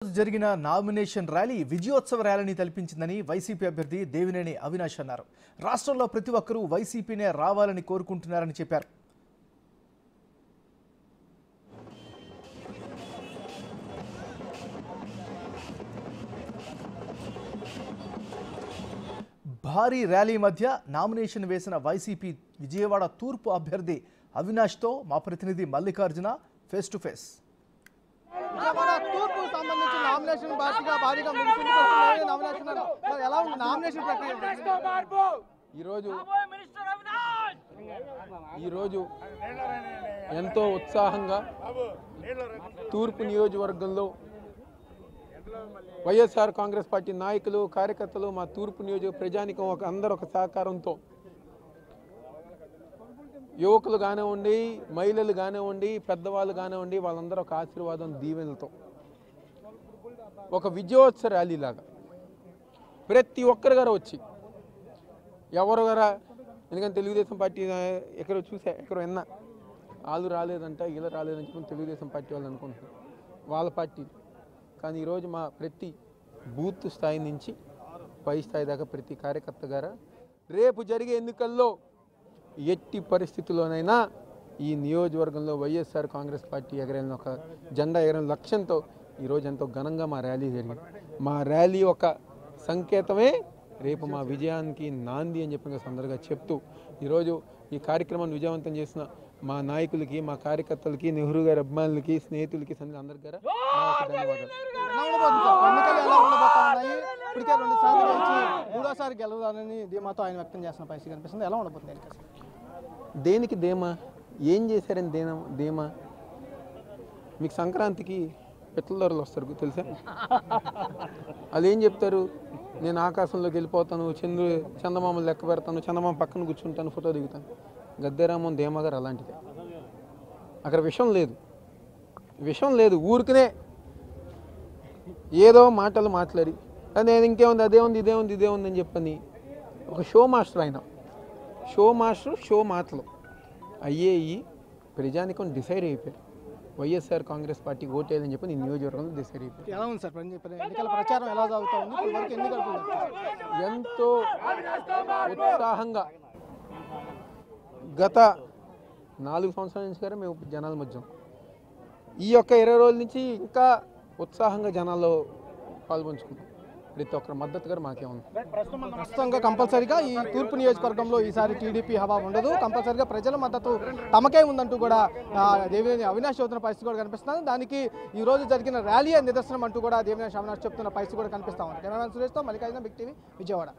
జరిగిన nomination rally విజయోత్సవ ర్యాలీని తలపించిందని వైసీపీ అభ్యర్థి దేవినేని అవినాష్ అన్నారు. రాష్ట్రంలో ప్రతి ఒక్కరూ వైసీపీనే రావాలని కోరుకుంటున్నారని చెప్పారు. భారీ ర్యాలీ మధ్య నామినేషన్ వేసిన వైసీపీ విజయవాడ తూర్పు అభ్యర్థి అవినాష్తో మా ప్రతినిధి Mallikarjuna face to face. Vijayawada తూర్పు సంబంధించి నామినేషన్ భారీగా ఎలా ఉంది నామినేషన్ ప్రక్రియ? ఈరోజు ఎంతో ఉత్సాహంగా తూర్పు నియోజకవర్గంలో వైఎస్ఆర్ కాంగ్రెస్ పార్టీ నాయకులు కార్యకర్తలు మా తూర్పు నియోజక ప్రజానికం అందరూ ఒక సహకారంతో యువకులు కానివ్వండి, మహిళలు కానివ్వండి, పెద్దవాళ్ళు కానివ్వండి, వాళ్ళందరూ ఒక ఆశీర్వాదం దీవెనలతో ఒక విజయోత్సవ ర్యాలీలాగా ప్రతి ఒక్కరు గారు వచ్చి ఎవరు గారా, ఎందుకంటే తెలుగుదేశం పార్టీ ఎక్కడో చూసా, ఎక్కడో విన్నా వాళ్ళు రాలేదంట, వీళ్ళు రాలేదని చెప్పి తెలుగుదేశం పార్టీ వాళ్ళు అనుకుంటున్నారు వాళ్ళ పార్టీ. కానీ ఈరోజు మా ప్రతి బూత్ స్థాయి నుంచి పై స్థాయి దాకా ప్రతి కార్యకర్త గారు రేపు జరిగే ఎన్నికల్లో ఎట్టి పరిస్థితుల్లోనైనా ఈ నియోజకవర్గంలో వైఎస్ఆర్ కాంగ్రెస్ పార్టీ ఎగరేసిన ఒక జెండా ఎగరేసిన లక్ష్యంతో ఈరోజు ఎంతో ఘనంగా మా ర్యాలీ జరిగింది. మా ర్యాలీ ఒక సంకేతమే రేపు మా విజయానికి నాంది అని చెప్పి సందర్భంగా చెప్తూ ఈరోజు ఈ కార్యక్రమాన్ని విజయవంతం చేసిన మా నాయకులకి, మా కార్యకర్తలకి, నెహ్రూ గారి అభిమానులకి, స్నేహితులకి అందరి గారు ఇప్పటికే 2 సార్లు గెలిచి 3వ సారి గెలవాలని ధీమాతో ఆయన వ్యక్తం చేస్తున్న పరిస్థితి కనిపిస్తుంది. ఎలా ఉండబోతుంది? దేనికి ధీమా? ఏం చేశారని ధీమా? మీకు సంక్రాంతికి పెట్ల ధరలు వస్తారు తెలుసా? వాళ్ళు ఏం చెప్తారు, నేను ఆకాశంలోకి వెళ్ళిపోతాను, చందమామలు లెక్క పెడతాను, చందమామ పక్కన కూర్చుంటాను, ఫోటో దిగుతాను. గద్దెరామన్ ధీమా గారు అలాంటిదే. అక్కడ విషయం లేదు, ఊరికనే ఏదో మాటలు మాట్లాడి నేను ఇంకేముంది, ఇదే ఉంది అని చెప్పని ఒక షో మాస్టర్. ఆయన షో మాటలు అయ్యేయి ప్రజానికం డిసైడ్ అయిపోయారు. వైఎస్ఆర్ కాంగ్రెస్ పార్టీ ఓటేయాలని చెప్పి నేను నియోజకవర్గంలో డిసైడ్ అయిపోయారు. ఎలా ఉంది సార్ ఎన్నికల ప్రచారం? ఎలా సాగుతా ఉంది? ఎంతో ఉత్సాహంగా గత 4 సంవత్సరాల నుంచి గారు మేము జనాల మధ్య ఈ యొక్క 20 రోజుల నుంచి ఇంకా ఉత్సాహంగా జనాల్లో పాల్పంచుకున్నాం. ప్రతి ఒక్కరి మద్దతు గారు మాకే ఉంది. ప్రస్తుతంగా కంపల్సరీగా ఈ తూర్పు నియోజకవర్గంలో ఈసారి టీడీపీ హవా ఉండదు, కంపల్సరీగా ప్రజల మద్దతు తమకే ఉందంటూ కూడా దేవినేని అవినాష్ చెబుతున్న పరిస్థితి కూడా కనిపిస్తుంది. దానికి ఈ రోజు జరిగిన ర్యాలీ నిదర్శనం అంటూ కూడా దేవినేని అవినాష్ చెప్తున్న పరిస్థితి కూడా కనిపిస్తా ఉంది. కెమెరామెన్ సురేష్తో మల్లికార్జున, బిగ్ టీవీ, విజయవాడ.